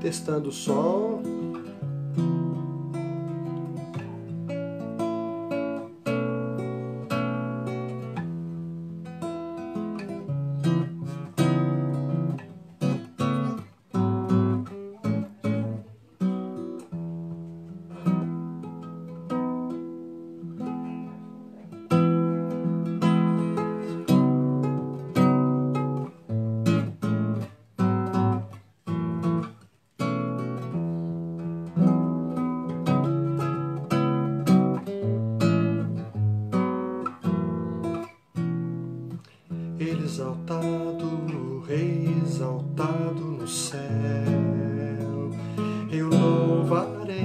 Testando o som. Ele exaltado, o Rei exaltado no céu, eu louvarei.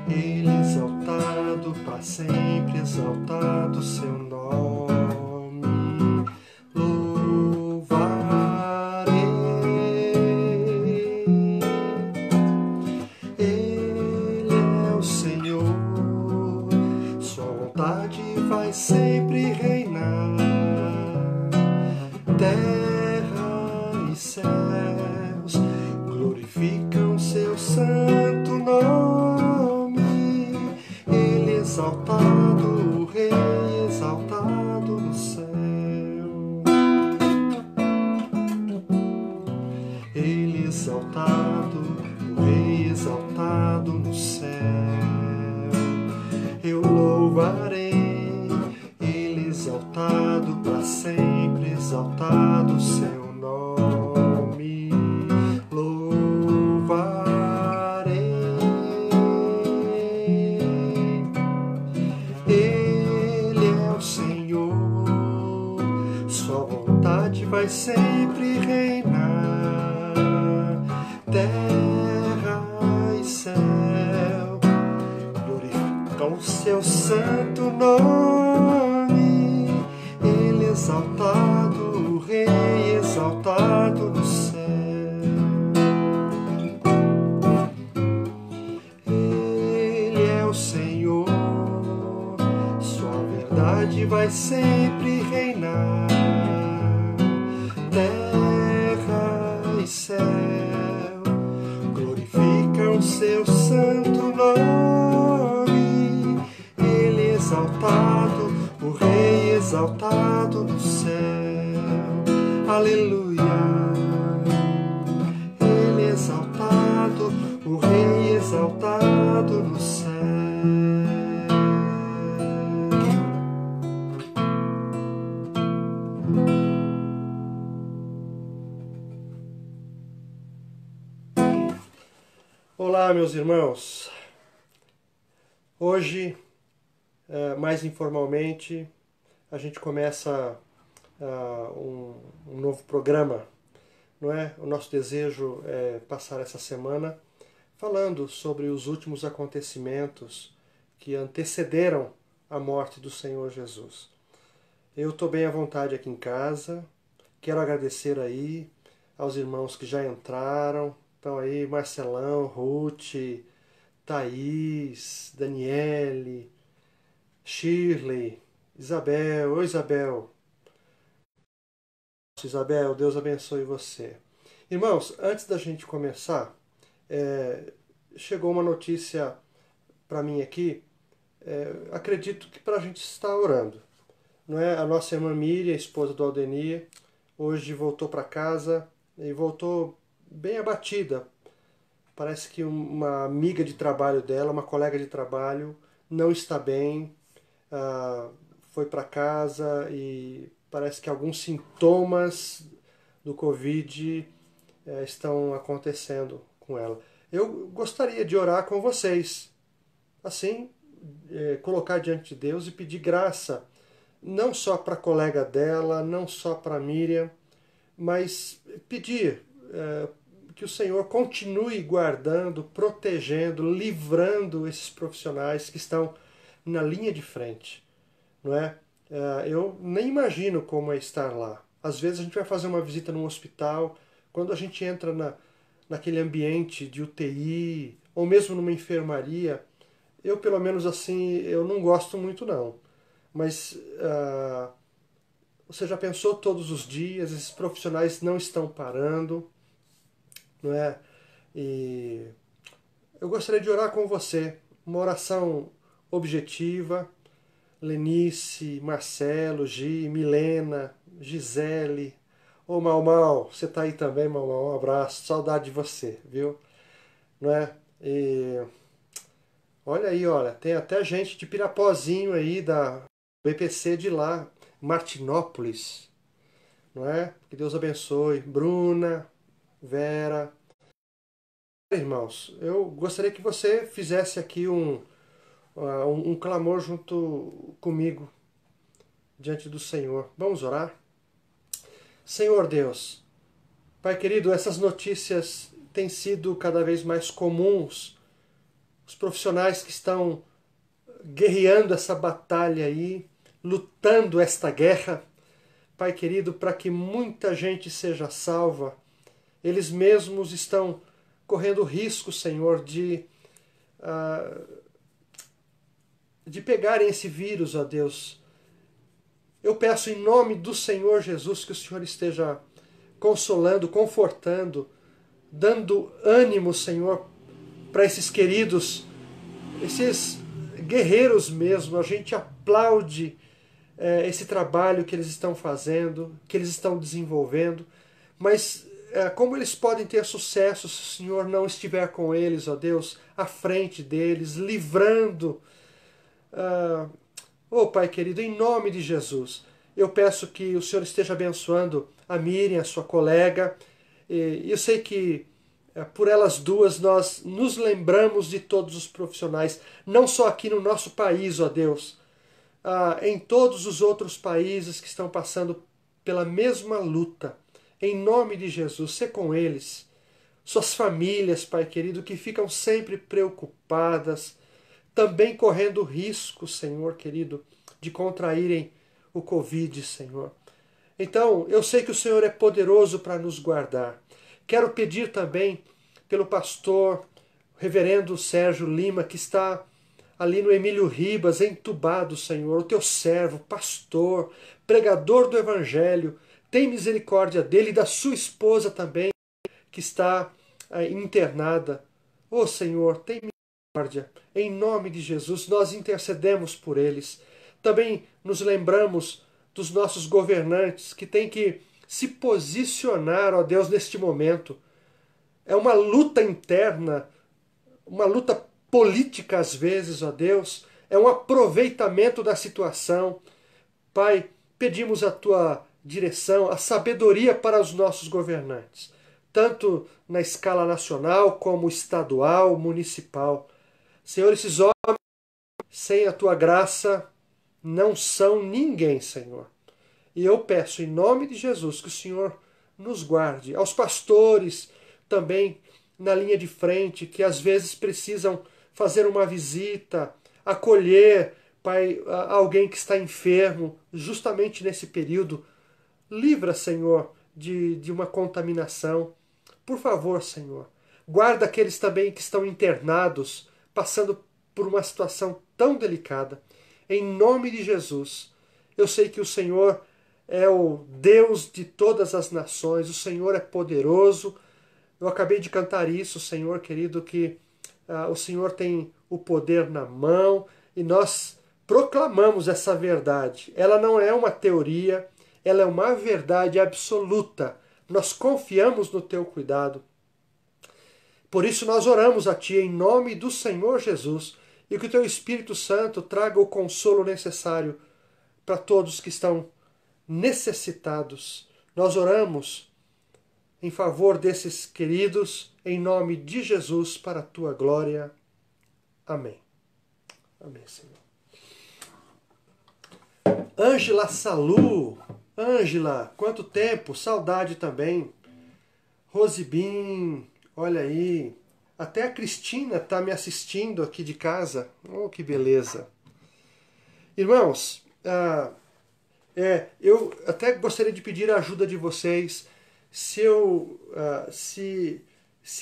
Ele exaltado para sempre, exaltado seu nome, louvarei. Ele é o Senhor, sua vontade vai sempre reinar. Terra e céus glorificam seu santo nome. Ele exaltado, o Rei exaltado no céu. Ele exaltado, o Rei exaltado no céu. Eu louvarei. Ele exaltado para sempre, exaltado seu nome, louvarei. Ele é o Senhor, sua vontade vai sempre reinar. Terra e céu glorificam seu santo nome. Ele exaltado, o Rei exaltado no céu. Ele é o Senhor, sua verdade vai sempre reinar. Terra e céu glorificam seu santo nome. Ele exaltado, o Rei exaltado no céu. Aleluia. Ele exaltado, o Rei exaltado no céu. Olá, meus irmãos. Hoje, mais informalmente, a gente começa um novo programa, não é? O nosso desejo é passar essa semana falando sobre os últimos acontecimentos que antecederam a morte do Senhor Jesus. Eu estou bem à vontade aqui em casa, quero agradecer aí aos irmãos que já entraram, estão aí Marcelão, Ruth, Thaís, Daniele, Shirley, Isabel. Oi, Isabel. Isabel, Deus abençoe você. Irmãos, antes da gente começar, chegou uma notícia para mim aqui, acredito que para a gente estar orando. Não é? A nossa irmã Miriam, esposa do Aldenir, hoje voltou para casa e voltou bem abatida. Parece que uma amiga de trabalho dela, uma colega de trabalho, não está bem, foi para casa e parece que alguns sintomas do Covid estão acontecendo com ela. Eu gostaria de orar com vocês, assim, colocar diante de Deus e pedir graça, não só para a colega dela, não só para Miriam, mas pedir que o Senhor continue guardando, protegendo, livrando esses profissionais que estão na linha de frente, não é? Eu nem imagino como é estar lá. Às vezes a gente vai fazer uma visita num hospital, quando a gente entra naquele ambiente de UTI, ou mesmo numa enfermaria, eu pelo menos assim, eu não gosto muito não. Mas você já pensou todos os dias, esses profissionais não estão parando, não é? E eu gostaria de orar com você, uma oração objetiva. Lenice, Marcelo, Gi, Milena, Gisele. Ô Mal, você tá aí também, Mal, um abraço, saudade de você, viu? Não é? E olha aí, olha, tem até gente de Pirapozinho aí, da BPC de lá, Martinópolis, não é? Que Deus abençoe. Bruna, Vera. Irmãos, eu gostaria que você fizesse aqui um clamor junto comigo diante do Senhor. Vamos orar? Senhor Deus, Pai querido, essas notícias têm sido cada vez mais comuns. Os profissionais que estão guerreando essa batalha aí, lutando esta guerra, Pai querido, para que muita gente seja salva. Eles mesmos estão correndo risco, Senhor, de pegarem esse vírus, ó Deus. Eu peço em nome do Senhor Jesus que o Senhor esteja consolando, confortando, dando ânimo, Senhor, para esses queridos, esses guerreiros mesmo. A gente aplaude esse trabalho que eles estão fazendo, que eles estão desenvolvendo, mas como eles podem ter sucesso se o Senhor não estiver com eles, ó Deus, à frente deles, livrando. Pai querido, em nome de Jesus, eu peço que o Senhor esteja abençoando a Miriam, a sua colega, e eu sei que por elas duas nós nos lembramos de todos os profissionais, não só aqui no nosso país, ó Deus, em todos os outros países que estão passando pela mesma luta. Em nome de Jesus, sê com eles, suas famílias, Pai querido, que ficam sempre preocupadas, também correndo risco, Senhor querido, de contraírem o Covid, Senhor. Então, eu sei que o Senhor é poderoso para nos guardar. Quero pedir também pelo pastor reverendo Sérgio Lima, que está ali no Emílio Ribas, entubado, Senhor, o teu servo, pastor, pregador do Evangelho. Tem misericórdia dele e da sua esposa também, que está internada. Senhor, tem misericórdia. Em nome de Jesus, nós intercedemos por eles. Também nos lembramos dos nossos governantes que têm que se posicionar, ó Deus, neste momento. É uma luta interna, uma luta política às vezes, ó Deus. É um aproveitamento da situação. Pai, pedimos a tua direção, a sabedoria para os nossos governantes, tanto na escala nacional como estadual, municipal. Senhor, esses homens, sem a tua graça, não são ninguém, Senhor. E eu peço em nome de Jesus que o Senhor nos guarde. Aos pastores também na linha de frente, que às vezes precisam fazer uma visita, acolher, Pai, alguém que está enfermo, justamente nesse período. Livra, Senhor, de uma contaminação. Por favor, Senhor. Guarda aqueles também que estão internados, passando por uma situação tão delicada. Em nome de Jesus. Eu sei que o Senhor é o Deus de todas as nações, o Senhor é poderoso. Eu acabei de cantar isso, Senhor querido, que o Senhor tem o poder na mão e nós proclamamos essa verdade. Ela não é uma teoria, ela é uma verdade absoluta. Nós confiamos no teu cuidado. Por isso nós oramos a ti em nome do Senhor Jesus e que o teu Espírito Santo traga o consolo necessário para todos que estão necessitados. Nós oramos em favor desses queridos, em nome de Jesus, para a tua glória. Amém. Amém, Senhor. Ângela Salu. Ângela, quanto tempo, saudade também. Rosibim, olha aí. Até a Cristina está me assistindo aqui de casa. Oh, que beleza. Irmãos, eu até gostaria de pedir a ajuda de vocês. Se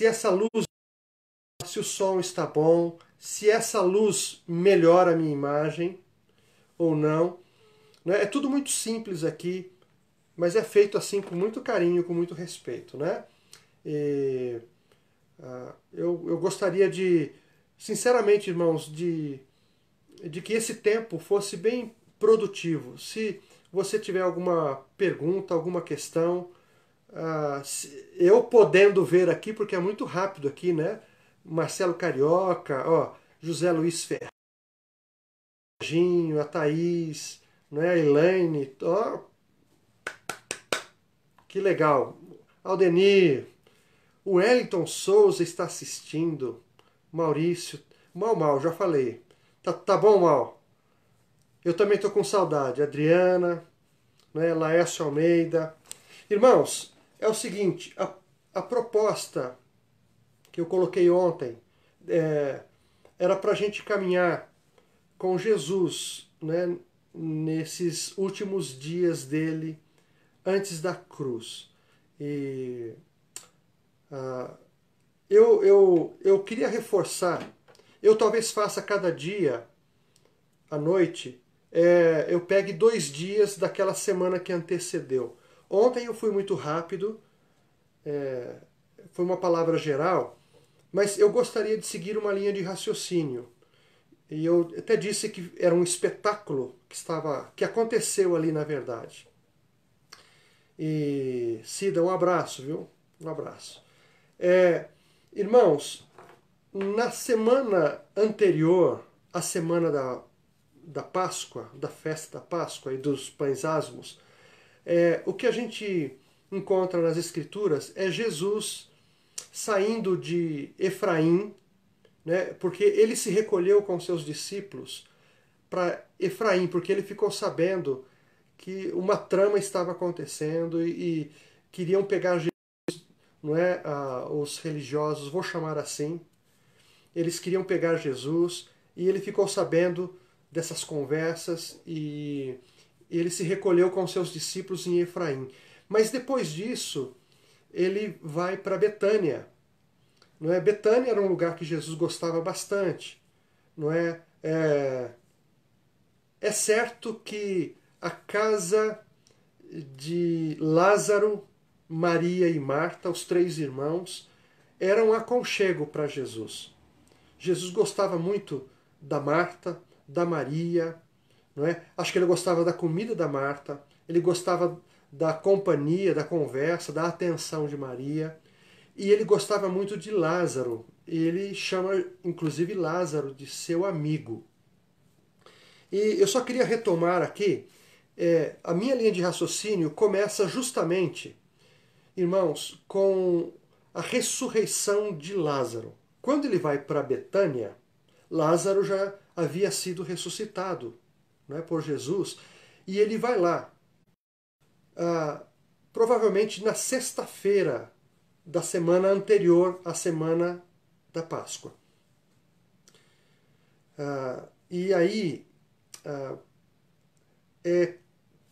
essa luz, se o som está bom, se essa luz melhora a minha imagem ou não. É tudo muito simples aqui, mas é feito assim com muito carinho, com muito respeito, né? Eu gostaria de, sinceramente, irmãos, de que esse tempo fosse bem produtivo. Se você tiver alguma pergunta, alguma questão, eu podendo ver aqui, porque é muito rápido aqui, né? Marcelo Carioca, ó, José Luiz Ferragem, a Thaís, né? A Elaine, ó, que legal. Aldenir, o Wellington Souza está assistindo. Maurício, Mal, já falei. Tá bom, Mal? Eu também tô com saudade. Adriana, né? Laércio Almeida. Irmãos, é o seguinte, a proposta que eu coloquei ontem era para a gente caminhar com Jesus, né, nesses últimos dias dele antes da cruz. E eu queria reforçar, eu talvez faça cada dia à noite, eu pegue 2 dias daquela semana que antecedeu. Ontem eu fui muito rápido, foi uma palavra geral, mas eu gostaria de seguir uma linha de raciocínio. E eu até disse que era um espetáculo que aconteceu ali na verdade. E Cida, um abraço, viu? Um abraço. Irmãos, na semana anterior à semana da Páscoa, da festa da Páscoa e dos pães asmos, o que a gente encontra nas Escrituras é Jesus saindo de Efraim, né, porque ele se recolheu com seus discípulos para Efraim, porque ele ficou sabendo que uma trama estava acontecendo e queriam pegar Jesus, não é, os religiosos, vou chamar assim, eles queriam pegar Jesus e ele ficou sabendo dessas conversas e ele se recolheu com seus discípulos em Efraim. Mas depois disso, ele vai para Betânia. Não é? Betânia era um lugar que Jesus gostava bastante. Não é? É certo que a casa de Lázaro, Maria e Marta, os 3 irmãos, era um aconchego para Jesus. Jesus gostava muito da Marta, da Maria, não é? Acho que ele gostava da comida da Marta, ele gostava da companhia, da conversa, da atenção de Maria, e ele gostava muito de Lázaro. Ele chama, inclusive, Lázaro de seu amigo. E eu só queria retomar aqui, a minha linha de raciocínio começa justamente, irmãos, com a ressurreição de Lázaro. Quando ele vai para Betânia, Lázaro já havia sido ressuscitado, não é, por Jesus, e ele vai lá, provavelmente na sexta-feira da semana anterior à semana da Páscoa. E aí,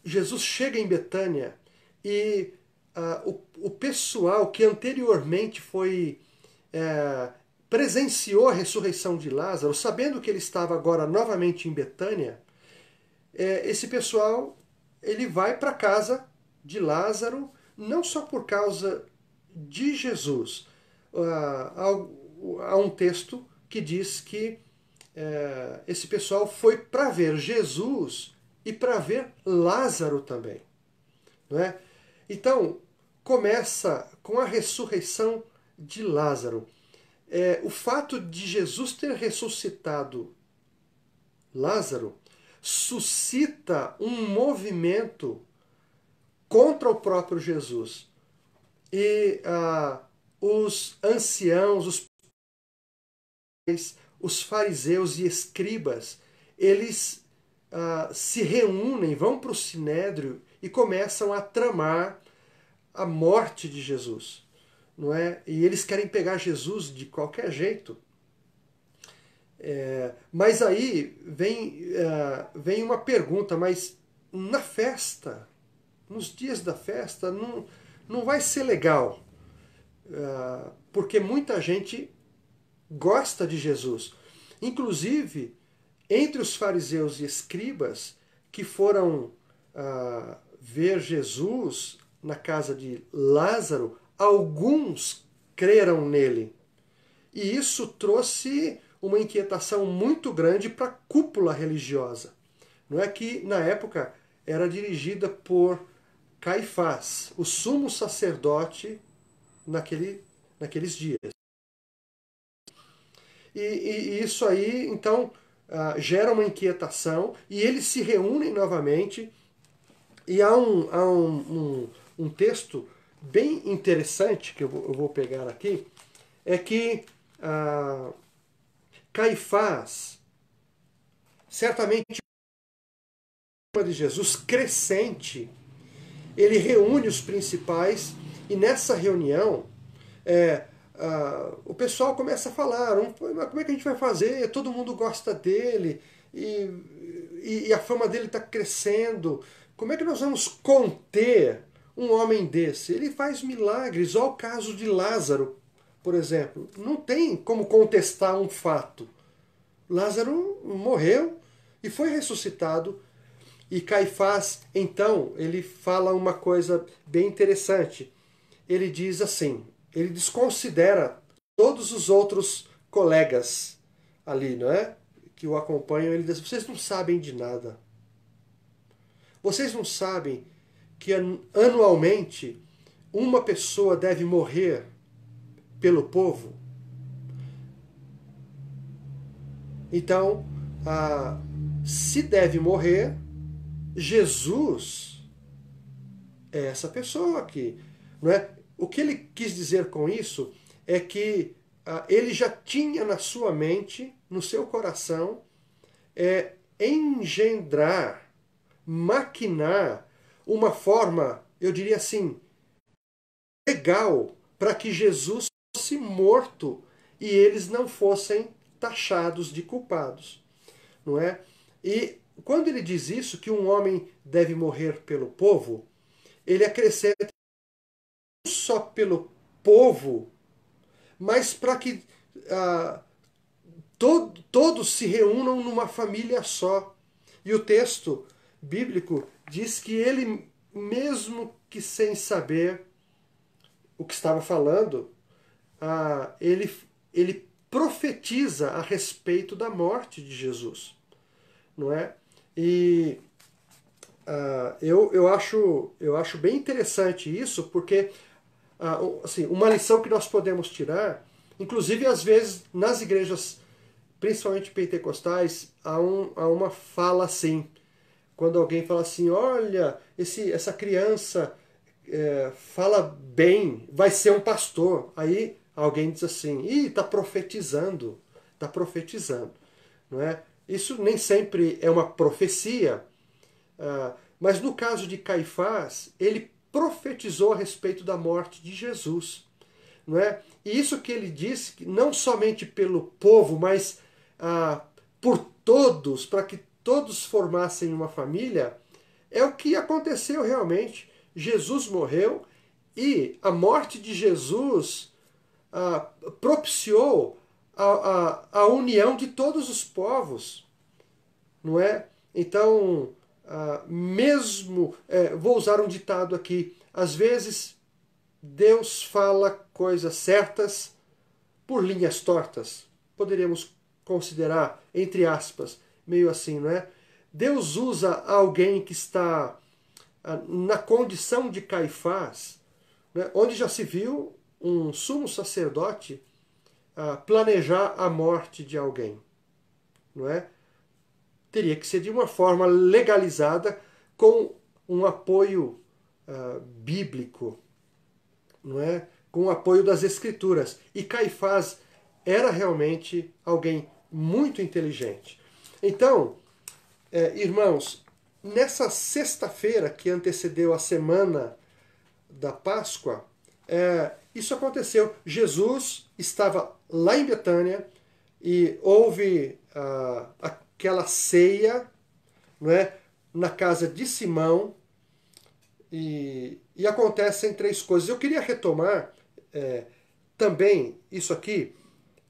Jesus chega em Betânia e o pessoal que anteriormente presenciou a ressurreição de Lázaro, sabendo que ele estava agora novamente em Betânia, esse pessoal ele vai para a casa de Lázaro, não só por causa de Jesus. Há um texto que diz que esse pessoal foi para ver Jesus e para ver Lázaro também. Não é? Então, começa com a ressurreição de Lázaro. O fato de Jesus ter ressuscitado Lázaro suscita um movimento contra o próprio Jesus. E os anciãos, os fariseus e escribas, eles se reúnem, vão para o sinédrio e começam a tramar a morte de Jesus. Não é? E eles querem pegar Jesus de qualquer jeito. Mas aí vem uma pergunta, mas na festa, nos dias da festa, não vai ser legal. Porque muita gente gosta de Jesus. Inclusive, entre os fariseus e escribas que foram ver Jesus na casa de Lázaro, alguns creram nele. E isso trouxe uma inquietação muito grande para a cúpula religiosa. Não é que, na época, era dirigida por Caifás, o sumo sacerdote naqueles dias. E isso aí, então, gera uma inquietação e eles se reúnem novamente. E há um texto bem interessante que eu vou pegar aqui, é que Caifás, certamente de Jesus crescente, ele reúne os principais e nessa reunião o pessoal começa a falar, mas como é que a gente vai fazer? Todo mundo gosta dele e a fama dele está crescendo. Como é que nós vamos conter um homem desse? Ele faz milagres. Olha o caso de Lázaro, por exemplo. Não tem como contestar um fato. Lázaro morreu e foi ressuscitado. E Caifás, então, ele fala uma coisa bem interessante. Ele diz assim, ele desconsidera todos os outros colegas ali, não é? Que o acompanham. Ele diz, vocês não sabem de nada. Vocês não sabem que anualmente uma pessoa deve morrer pelo povo? Então, se deve morrer, Jesus é essa pessoa aqui, não é? O que ele quis dizer com isso é que ele já tinha na sua mente, no seu coração, engendrar, maquinar uma forma, eu diria assim, legal para que Jesus fosse morto e eles não fossem taxados de culpados, não é? E quando ele diz isso, que um homem deve morrer pelo povo, ele acrescenta não só pelo povo, mas para que todos se reúnam numa família só. E o texto bíblico diz que ele, mesmo que sem saber o que estava falando, ele profetiza a respeito da morte de Jesus, não é? E eu acho bem interessante isso, porque assim, uma lição que nós podemos tirar, inclusive às vezes nas igrejas, principalmente pentecostais, há uma fala assim, quando alguém fala assim, olha, essa criança fala bem, vai ser um pastor. Aí alguém diz assim, está profetizando, está profetizando, não é? Isso nem sempre é uma profecia, mas no caso de Caifás, ele profetizou a respeito da morte de Jesus, não é? E isso que ele disse, não somente pelo povo, mas por todos, para que todos formassem uma família, é o que aconteceu realmente. Jesus morreu e a morte de Jesus propiciou a união de todos os povos, não é? Então, mesmo, vou usar um ditado aqui, às vezes Deus fala coisas certas por linhas tortas. Poderíamos considerar, entre aspas, meio assim, não é? Deus usa alguém que está na condição de Caifás, né, onde já se viu um sumo sacerdote planejar a morte de alguém, não é? Teria que ser de uma forma legalizada, com um apoio bíblico, não é? Com o apoio das escrituras. E Caifás era realmente alguém muito inteligente. Então, irmãos, nessa sexta-feira que antecedeu a semana da Páscoa, isso aconteceu. Jesus estava lá em Betânia e houve aquela ceia, não é, na casa de Simão, e acontecem três coisas. Eu queria retomar também isso aqui,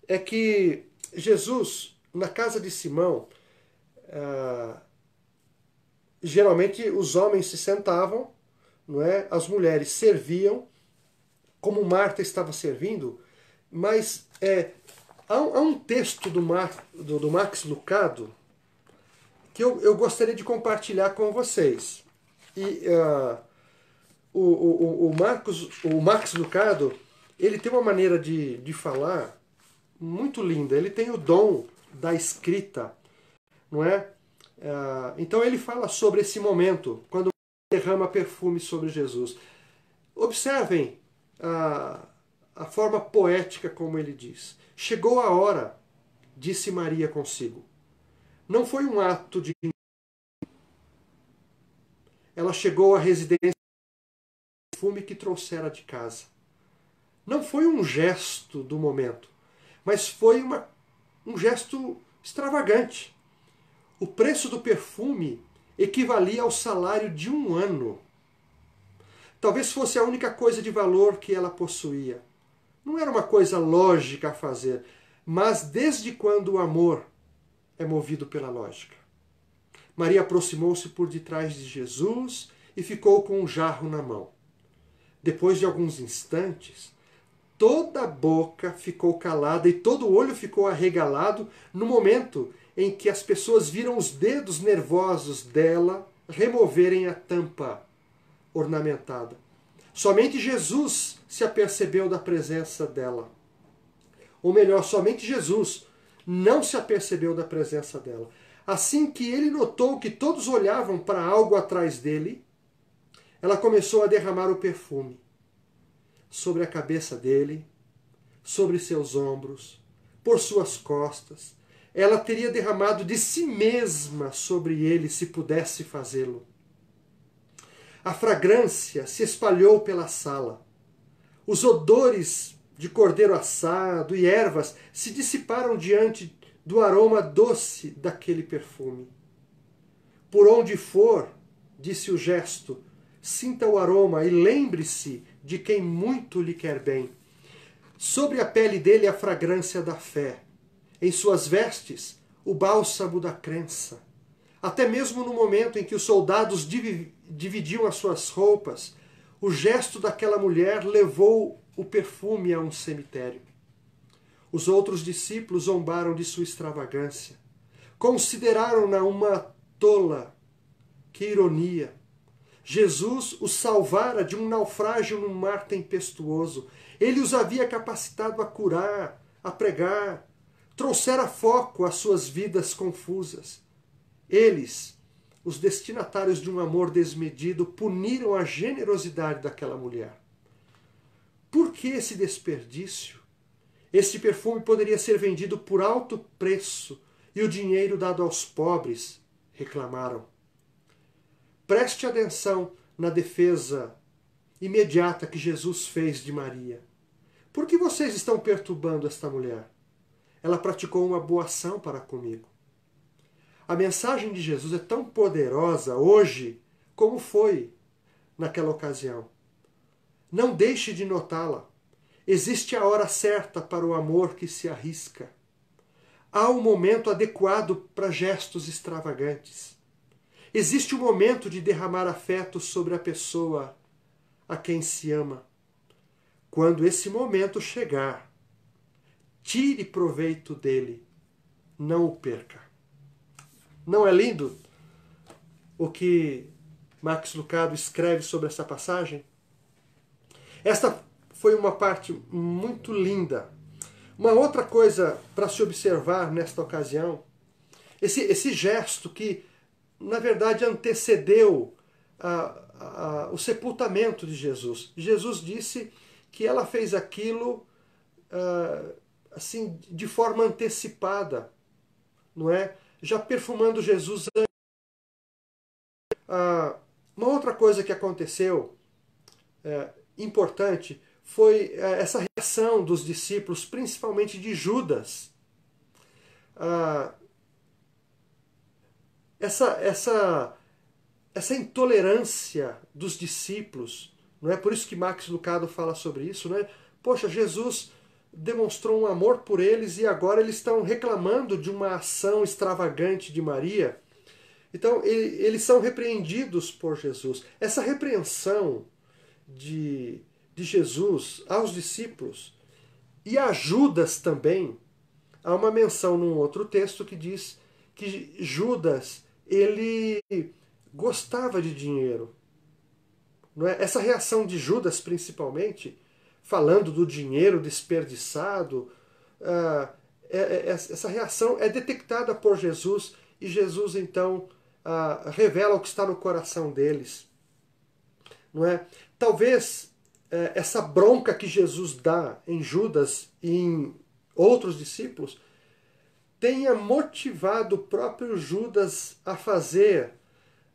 é que Jesus, na casa de Simão, geralmente os homens se sentavam, não é? As mulheres serviam, como Marta estava servindo, Mas há um texto do Max Lucado que eu gostaria de compartilhar com vocês. E o Max Lucado, ele tem uma maneira de falar muito linda. Ele tem o dom da escrita, não é? Então ele fala sobre esse momento, quando derrama perfume sobre Jesus. Observem a forma poética como ele diz. Chegou a hora, disse Maria consigo. Não foi um ato de... Ela chegou à residência do perfume que trouxera de casa. Não foi um gesto do momento, mas foi um gesto extravagante. O preço do perfume equivalia ao salário de um ano. Talvez fosse a única coisa de valor que ela possuía. Não era uma coisa lógica a fazer, mas desde quando o amor é movido pela lógica? Maria aproximou-se por detrás de Jesus e ficou com um jarro na mão. Depois de alguns instantes, toda a boca ficou calada e todo o olho ficou arregalado no momento em que as pessoas viram os dedos nervosos dela removerem a tampa ornamentada. Somente Jesus se apercebeu da presença dela. Ou melhor, somente Jesus não se apercebeu da presença dela. Assim que ele notou que todos olhavam para algo atrás dele, ela começou a derramar o perfume sobre a cabeça dele, sobre seus ombros, por suas costas. Ela teria derramado de si mesma sobre ele se pudesse fazê-lo. A fragrância se espalhou pela sala. Os odores de cordeiro assado e ervas se dissiparam diante do aroma doce daquele perfume. Por onde for, disse o gesto, sinta o aroma e lembre-se de quem muito lhe quer bem. Sobre a pele dele a fragrância da fé. Em suas vestes, o bálsamo da crença. Até mesmo no momento em que os soldados dividiam as suas roupas, o gesto daquela mulher levou o perfume a um cemitério. Os outros discípulos zombaram de sua extravagância. Consideraram-na uma tola. Que ironia! Jesus os salvara de um naufrágio num mar tempestuoso. Ele os havia capacitado a curar, a pregar, trouxera foco às suas vidas confusas. Eles, os destinatários de um amor desmedido, puniram a generosidade daquela mulher. Por que esse desperdício? Este perfume poderia ser vendido por alto preço e o dinheiro dado aos pobres, reclamaram. Preste atenção na defesa imediata que Jesus fez de Maria. Por que vocês estão perturbando esta mulher? Ela praticou uma boa ação para comigo. A mensagem de Jesus é tão poderosa hoje como foi naquela ocasião. Não deixe de notá-la. Existe a hora certa para o amor que se arrisca. Há um momento adequado para gestos extravagantes. Existe o momento de derramar afeto sobre a pessoa a quem se ama. Quando esse momento chegar, tire proveito dele, não o perca. Não é lindo o que Max Lucado escreve sobre essa passagem? Esta foi uma parte muito linda. Uma outra coisa para se observar nesta ocasião, esse gesto que, na verdade, antecedeu o sepultamento de Jesus. Jesus disse que ela fez aquilo assim, de forma antecipada, não é? Já perfumando Jesus. Uma outra coisa que aconteceu, importante, foi essa reação dos discípulos, principalmente de Judas. Essa intolerância dos discípulos, não é por isso que Max Lucado fala sobre isso, né? Poxa, Jesus demonstrou um amor por eles e agora eles estão reclamando de uma ação extravagante de Maria. Então, eles são repreendidos por Jesus. Essa repreensão de Jesus aos discípulos E a Judas também, há uma menção num outro texto que diz que Judas, ele gostava de dinheiro. Não é? Essa reação de Judas, principalmente, falando do dinheiro desperdiçado, essa reação é detectada por Jesus e Jesus, então, revela o que está no coração deles. Não é? Talvez essa bronca que Jesus dá em Judas e em outros discípulos tenha motivado o próprio Judas a fazer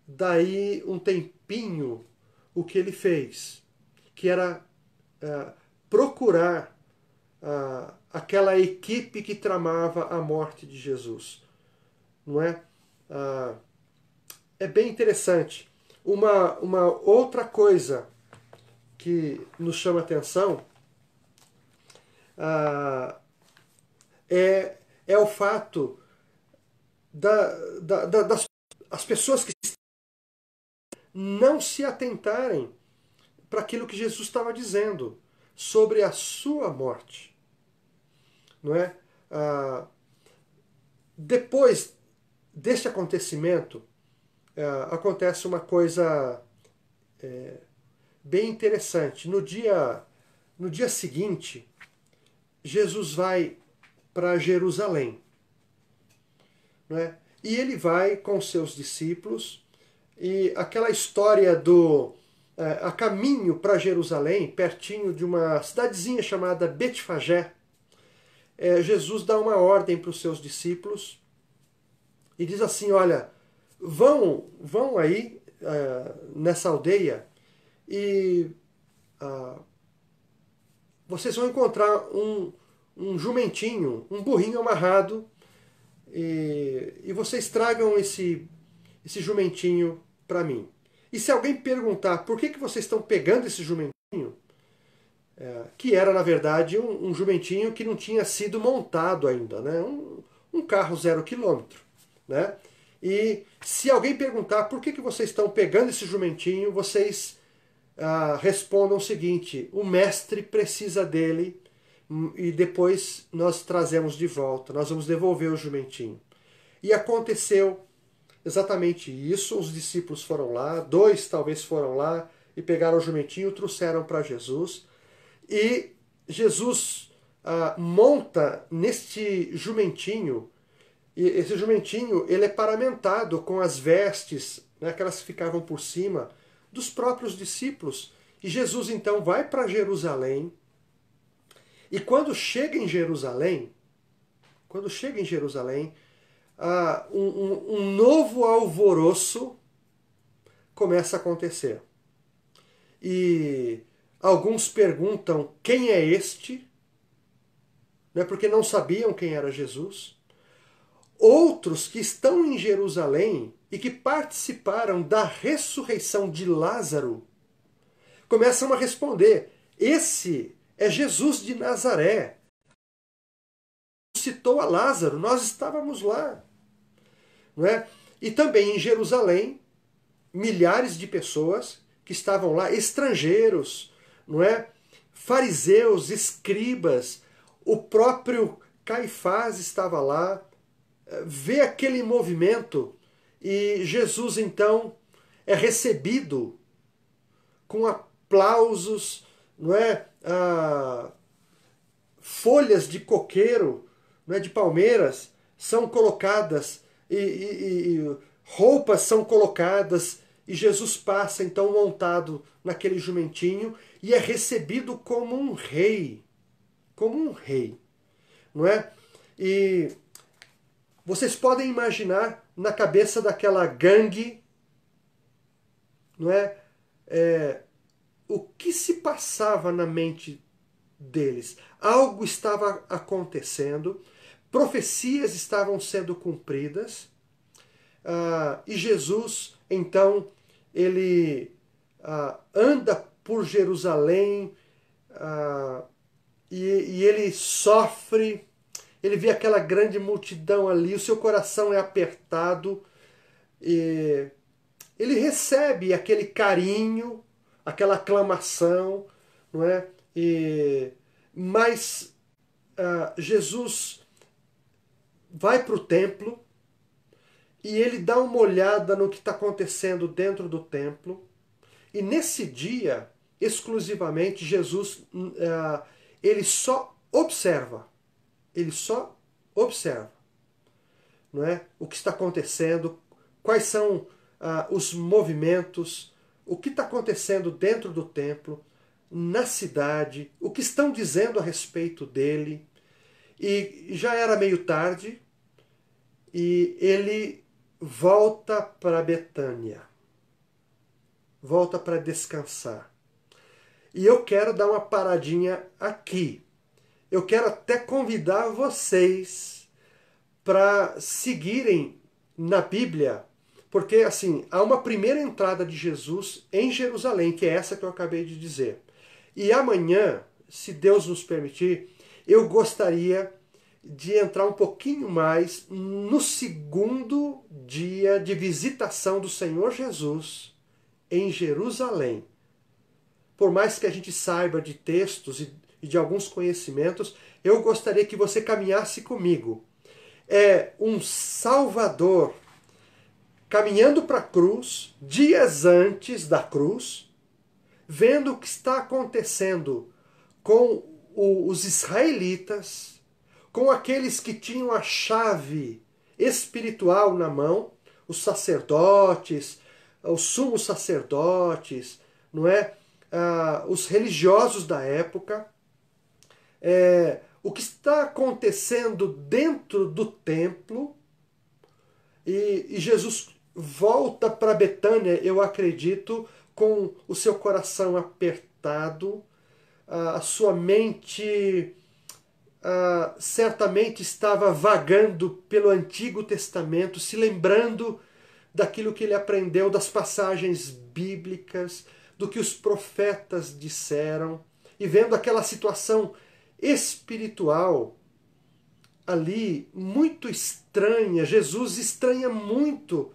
daí um tempinho o que ele fez, que era procurar aquela equipe que tramava a morte de Jesus. Não é? É bem interessante. Uma outra coisa que nos chama atenção é o fato das as pessoas que não se atentarem para aquilo que Jesus estava dizendo sobre a sua morte. Não é? Depois deste acontecimento, acontece uma coisa bem interessante. No dia seguinte, Jesus vai para Jerusalém. Não é? E ele vai com seus discípulos, e aquela história a caminho para Jerusalém, pertinho de uma cidadezinha chamada Betfagé, Jesus dá uma ordem para os seus discípulos e diz assim: olha, vão aí nessa aldeia e vocês vão encontrar um jumentinho, um burrinho amarrado, e vocês tragam esse jumentinho para mim. E se alguém perguntar por que vocês estão pegando esse jumentinho, que era, na verdade, um jumentinho que não tinha sido montado ainda, né? Um carro 0 quilômetro. Né? E se alguém perguntar por que vocês estão pegando esse jumentinho, vocês respondam o seguinte: o mestre precisa dele e depois nós trazemos de volta, nós vamos devolver o jumentinho. E aconteceu exatamente isso. Os discípulos foram lá, 2 talvez foram lá e pegaram o jumentinho, trouxeram para Jesus. E Jesus monta neste jumentinho, e esse jumentinho ele é paramentado com as vestes, né, que elas ficavam por cima dos próprios discípulos. E Jesus então vai para Jerusalém, e quando chega em Jerusalém, um novo alvoroço começa a acontecer. E alguns perguntam quem é este, né, porque não sabiam quem era Jesus. Outros que estão em Jerusalém e que participaram da ressurreição de Lázaro começam a responder: esse é Jesus de Nazaré. Citou a Lázaro, nós estávamos lá. Não é? E também em Jerusalém, milhares de pessoas que estavam lá, estrangeiros, não é? Fariseus, escribas, o próprio Caifás estava lá, vê aquele movimento e Jesus então é recebido com aplausos, não é? Folhas de coqueiro, não é? De palmeiras são colocadas e roupas são colocadas e Jesus passa então montado naquele jumentinho e é recebido como um rei, não é? E vocês podem imaginar na cabeça daquela gangue, não é? O que se passava na mente deles? Algo estava acontecendo, profecias estavam sendo cumpridas, e Jesus, então, ele anda por Jerusalém, e ele sofre. Ele vê aquela grande multidão ali, o seu coração é apertado, e ele recebe aquele carinho, aquela aclamação, não é? Mas Jesus vai para o templo e ele dá uma olhada no que está acontecendo dentro do templo. E nesse dia, exclusivamente, Jesus ele só observa. Ele só observa, não é? O que está acontecendo, quais são os movimentos, o que está acontecendo dentro do templo, na cidade, o que estão dizendo a respeito dele. E já era meio tarde e ele volta para Betânia. Volta para descansar. E eu quero dar uma paradinha aqui. Eu quero até convidar vocês para seguirem na Bíblia, porque assim, há uma primeira entrada de Jesus em Jerusalém, que é essa que eu acabei de dizer. E amanhã, se Deus nos permitir, eu gostaria de entrar um pouquinho mais no segundo dia de visitação do Senhor Jesus em Jerusalém. Por mais que a gente saiba de textos e de alguns conhecimentos, eu gostaria que você caminhasse comigo. É um Salvador caminhando para a cruz, dias antes da cruz, vendo o que está acontecendo com os israelitas, com aqueles que tinham a chave espiritual na mão, os sacerdotes, os sumos sacerdotes, não é? Os religiosos da época, o que está acontecendo dentro do templo, e Jesus volta para Betânia, eu acredito, com o seu coração apertado, a sua mente certamente estava vagando pelo Antigo Testamento, se lembrando daquilo que ele aprendeu, das passagens bíblicas, do que os profetas disseram, e vendo aquela situação espiritual ali muito estranha. Jesus estranha muito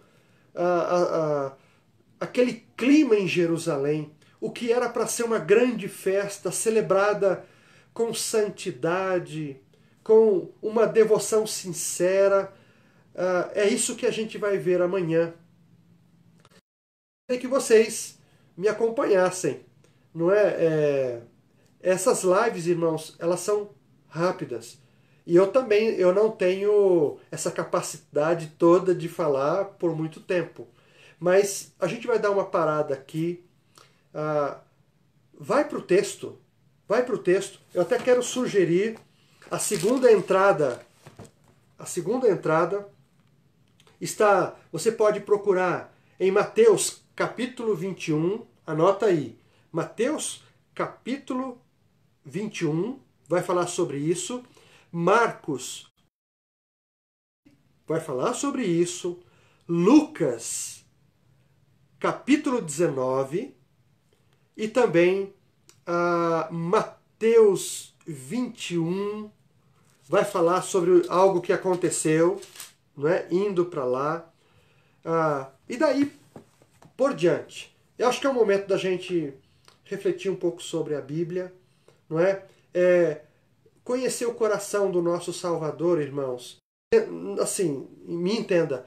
aquele clima em Jerusalém, o que era para ser uma grande festa celebrada com santidade, com uma devoção sincera. É isso que a gente vai ver amanhã. Queria que vocês me acompanhassem, não é? Essas lives, irmãos, elas são rápidas. E eu não tenho essa capacidade toda de falar por muito tempo. Mas a gente vai dar uma parada aqui. Vai para o texto. Vai para o texto. Eu até quero sugerir a segunda entrada. A segunda entrada está. Você pode procurar em Mateus capítulo 21. Anota aí. Mateus capítulo 21 vai falar sobre isso. Marcos vai falar sobre isso. Lucas capítulo 19 e também Mateus 21 vai falar sobre algo que aconteceu, não é? Indo para lá. E daí por diante. Eu acho que é o momento da gente refletir um pouco sobre a Bíblia, não é? Conhecer o coração do nosso Salvador, irmãos. Assim, me entenda,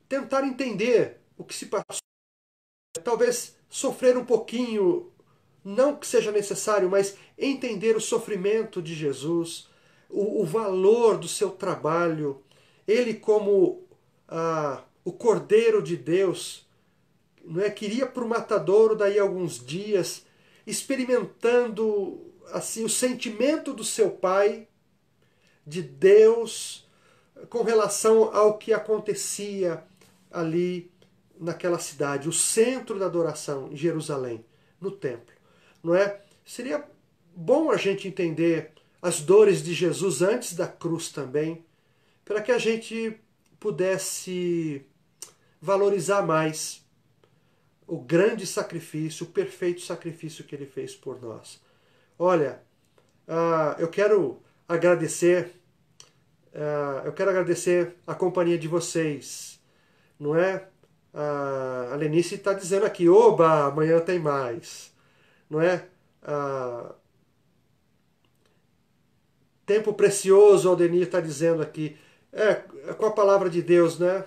tentar entender o que se passou, talvez sofrer um pouquinho, não que seja necessário, mas entender o sofrimento de Jesus, o valor do seu trabalho, ele como o Cordeiro de Deus, não é? Queria para o matadouro daí a alguns dias, experimentando assim o sentimento do seu Pai, de Deus, com relação ao que acontecia ali naquela cidade, o centro da adoração em Jerusalém, no templo, não é? Seria bom a gente entender as dores de Jesus antes da cruz também, para que a gente pudesse valorizar mais o grande sacrifício, o perfeito sacrifício que ele fez por nós. Olha, eu quero agradecer a companhia de vocês, não é? A Lenice está dizendo aqui, oba, amanhã tem mais, não é? Tempo precioso, o Aldenir está dizendo aqui. É com a palavra de Deus, né?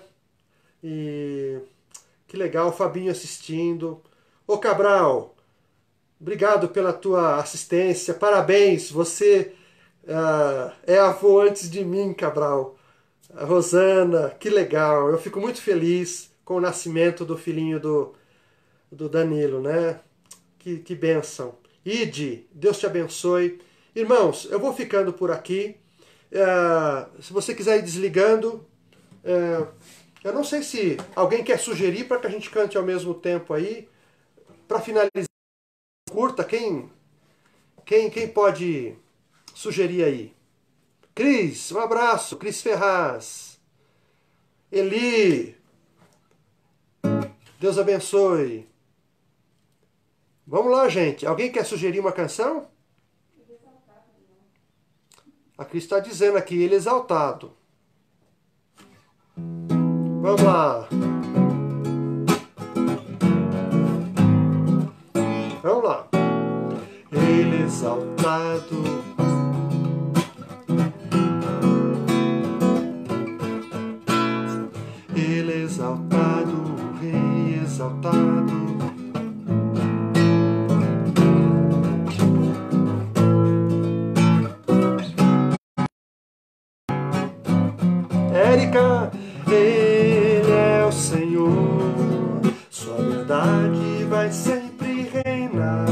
E que legal, o Fabinho assistindo. Ô Cabral, obrigado pela tua assistência, parabéns, você é avô antes de mim, Cabral. A Rosana, que legal, eu fico muito feliz com o nascimento do filhinho do Danilo, né? Que bênção. Ide, Deus te abençoe. Irmãos, eu vou ficando por aqui. Se você quiser ir desligando, eu não sei se alguém quer sugerir para que a gente cante ao mesmo tempo aí. Para finalizar, curta, quem pode sugerir aí? Cris, um abraço. Cris Ferraz. Eli, Deus abençoe. Vamos lá, gente. Alguém quer sugerir uma canção? A Cris está dizendo aqui, ele exaltado. Vamos lá. Vamos lá. Ele exaltado. Ele exaltado, o Rei exaltado. Érica, Ele é o Senhor, sua verdade vai sempre reinar.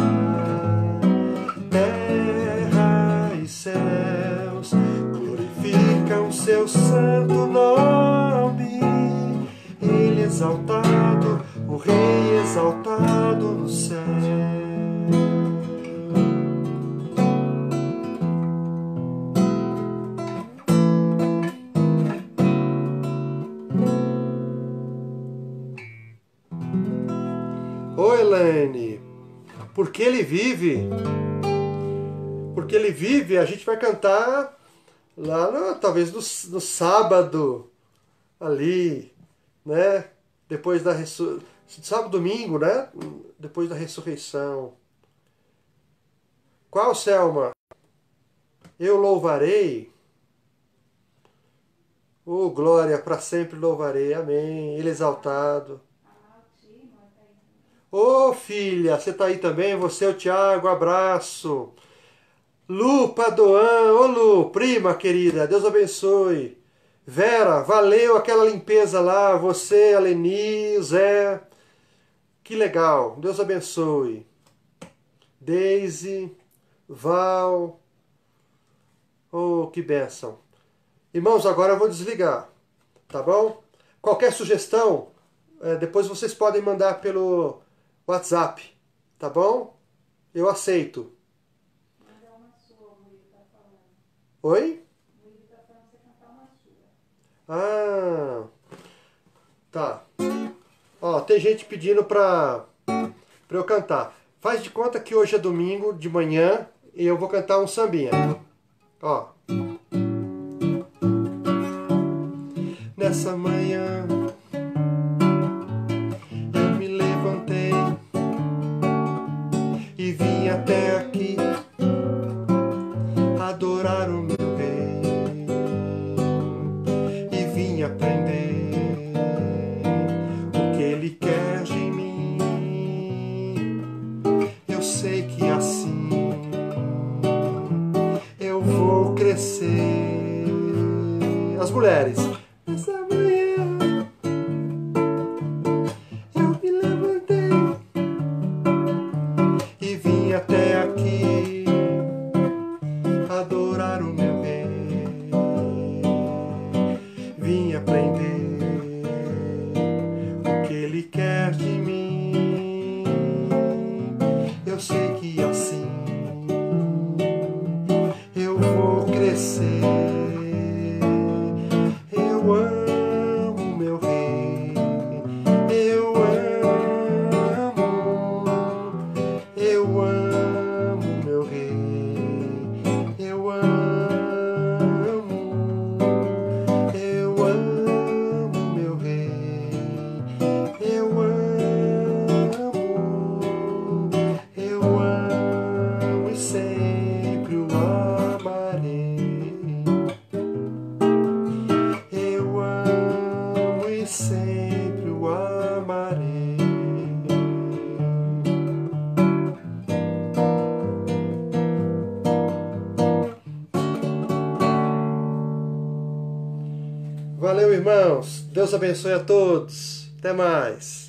Terra e céus glorificam seu santo nome. Ele exaltado, o Rei exaltado no céu. Ô Elaine, porque ele vive, a gente vai cantar lá, talvez no sábado, ali, né? Depois da sábado, domingo, né? Depois da ressurreição. Qual, Selma? Eu louvarei. Oh, glória, para sempre louvarei. Amém. Ele exaltado. Ô, filha, você tá aí também? Você, o Tiago, abraço. Lu Padoan, ô Lu, prima querida, Deus abençoe. Vera, valeu aquela limpeza lá, você, a Leni, o Zé. Que legal, Deus abençoe. Daisy, Val, oh, que bênção. Irmãos, agora eu vou desligar, tá bom? Qualquer sugestão, depois vocês podem mandar pelo WhatsApp, tá bom? Eu aceito. Oi? Ah, tá. Ó, tem gente pedindo pra eu cantar. Faz de conta que hoje é domingo de manhã e eu vou cantar um sambinha. Ó. Nessa manhã eu me levantei e vim até aqui adorar o meu Rei e vim aprender o que Ele quer de mim. Eu sei que assim eu vou crescer. As mulheres. Essa manhã eu me levantei e vim até aqui adorar o meu Rei. Vim aprender o que Ele quer de mim. Eu sei que assim eu vou crescer. Eu Valeu, irmãos. Deus abençoe a todos. Até mais.